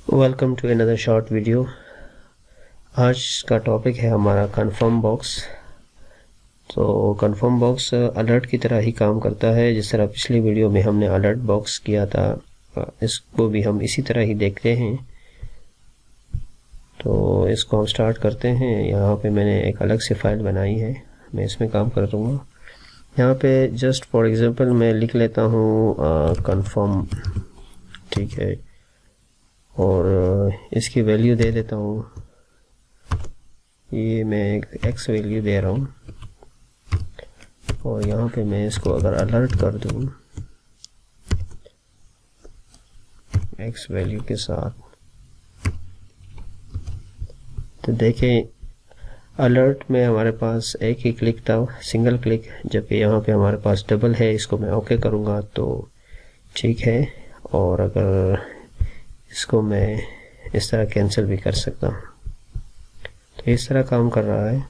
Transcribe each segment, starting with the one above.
Welcome to another short video. आज का topic है हमारा कन्फर्म बॉक्स। तो कन्फर्म बॉक्स अलर्ट की तरह ही काम करता है। जिस तरह पिछली वीडियो में हमने अलर्ट बॉक्स किया था, इसको भी हम इसी तरह ही देखते हैं। तो इसको हम स्टार्ट करते हैं। यहाँ पे मैंने एक अलग से फाइल बनाई है, मैं इसमें काम कर दूँगा। यहाँ पे जस्ट फॉर एग्जांपल मैं लिख लेता हूँ कन्फर्म, ठीक है, और इसकी वैल्यू दे देता हूँ। ये मैं एक एक्स वैल्यू दे रहा हूँ, और यहाँ पे मैं इसको अगर अलर्ट कर दूँ एक्स वैल्यू के साथ, तो देखें अलर्ट में हमारे पास एक ही क्लिक था, सिंगल क्लिक, जबकि यहाँ पे हमारे पास डबल है। इसको मैं ओके करूँगा तो ठीक है, और अगर इसको मैं इस तरह कैंसिल भी कर सकता हूँ। तो इस तरह काम कर रहा है।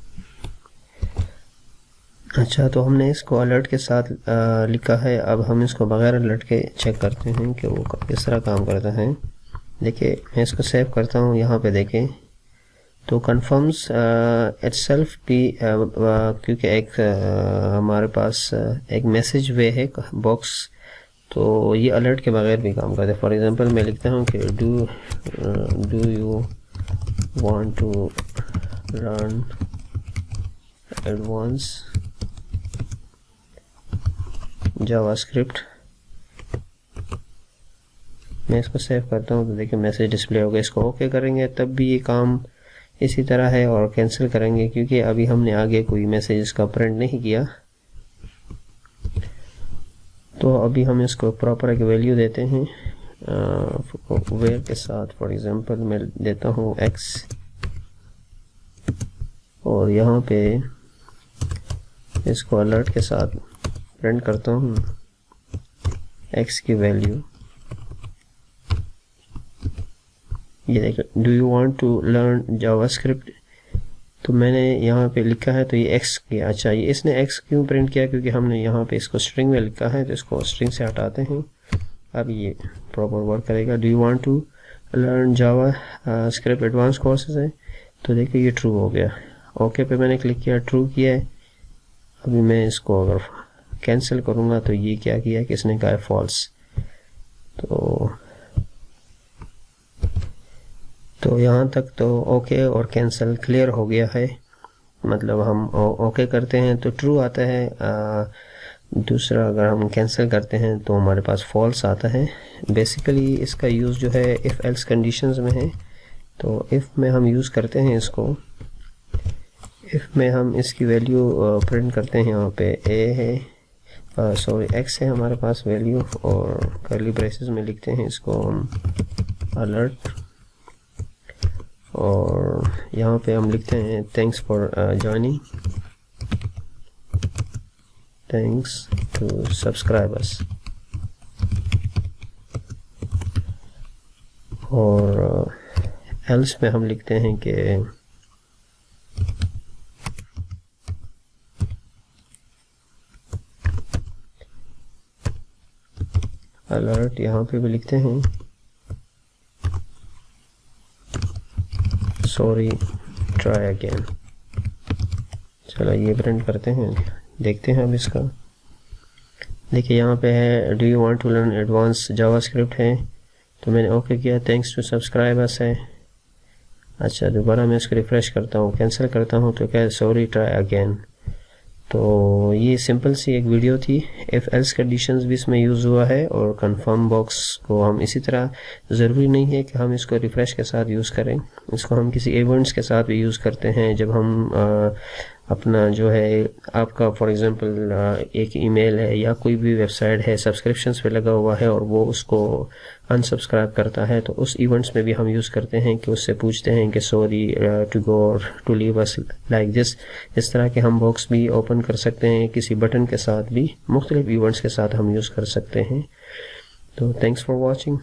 अच्छा, तो हमने इसको अलर्ट के साथ लिखा है। अब हम इसको बगैर अलर्ट के चेक करते हैं कि वो किस तरह काम करता है। देखिए, मैं इसको सेव करता हूँ। यहाँ पे देखें तो कन्फर्म्स इटसेल्फ भी, क्योंकि एक हमारे पास एक मैसेज वे है बॉक्स, तो ये अलर्ट के बगैर भी काम करते हैं। फॉर एग्जांपल मैं लिखता हूँ कि do you want to learn advance JavaScript. मैं इसको सेव करता हूँ तो देखिए मैसेज डिस्प्ले हो गया। इसको ओके करेंगे तब भी ये काम इसी तरह है, और कैंसिल करेंगे क्योंकि अभी हमने आगे कोई मैसेज का प्रिंट नहीं किया। तो अभी हम इसको प्रॉपर एक वैल्यू देते हैं वेयर के साथ। फॉर एग्जांपल मैं देता हूँ एक्स, और यहाँ पे इसको अलर्ट के साथ प्रिंट करता हूँ एक्स की वैल्यू। ये देखो, do you want to learn JavaScript, तो मैंने यहाँ पे लिखा है तो ये एक्स किया। अच्छा, ये इसने एक्स क्यों प्रिंट किया? क्योंकि हमने यहाँ पे इसको स्ट्रिंग में लिखा है, तो इसको स्ट्रिंग से हटाते हैं। अब ये प्रॉपर वर्क करेगा। Do you want to learn JavaScript advance courses है, तो देखिए ये ट्रू हो गया। ओके पे मैंने क्लिक किया, ट्रू किया है। अभी मैं इसको अगर कैंसिल करूँगा तो ये क्या किया कि इसने कहा है फॉल्स। तो यहाँ तक तो ओके और कैंसिल क्लियर हो गया है। मतलब हम ओके करते हैं तो ट्रू आता है, दूसरा अगर हम कैंसिल करते हैं तो हमारे पास फॉल्स आता है। बेसिकली इसका यूज़ जो है इफ़ एल्स कंडीशंस में है। तो इफ़ में हम यूज़ करते हैं इसको, इफ़ में हम इसकी वैल्यू प्रिंट करते हैं। यहाँ पे ए है, सॉरी एक्स है हमारे पास वैल्यू, और कर्ली ब्रेसेस में लिखते हैं इसको हम अलर्ट, और यहाँ पे हम लिखते हैं thanks for joining, thanks to subscribers, और एल्स में हम लिखते हैं कि अलर्ट। यहाँ पे भी लिखते हैं सॉरी ट्राई अगेन। चलो ये प्रिंट करते हैं, देखते हैं अब इसका। देखिए यहाँ पे है do you want to learn advance JavaScript है, तो मैंने ओके किया। थैंक्स टू सब्सक्राइबर्स है। अच्छा, दोबारा मैं इसको रिफ्रेश करता हूँ, कैंसिल करता हूँ तो क्या है सॉरी ट्राई अगेन। तो ये सिंपल सी एक वीडियो थी। इफ़ एल्स कंडीशंस भी इसमें यूज़ हुआ है, और कंफर्म बॉक्स को हम इसी तरह, ज़रूरी नहीं है कि हम इसको रिफ़्रेश के साथ यूज़ करें, इसको हम किसी इवेंट्स के साथ भी यूज़ करते हैं। जब हम अपना जो है आपका फॉर एग्जांपल एक ईमेल है या कोई भी वेबसाइट है सब्सक्रिप्शंस पे लगा हुआ है और वो उसको अनसब्सक्राइब करता है, तो उस इवेंट्स में भी हम यूज़ करते हैं कि उससे पूछते हैं कि सॉरी टू गो और to leave us like this. इस तरह के हम बॉक्स भी ओपन कर सकते हैं, किसी बटन के साथ भी, मुख्तलिफ इवेंट्स के साथ हम यूज़ कर सकते हैं। तो थैंक्स फॉर वॉचिंग।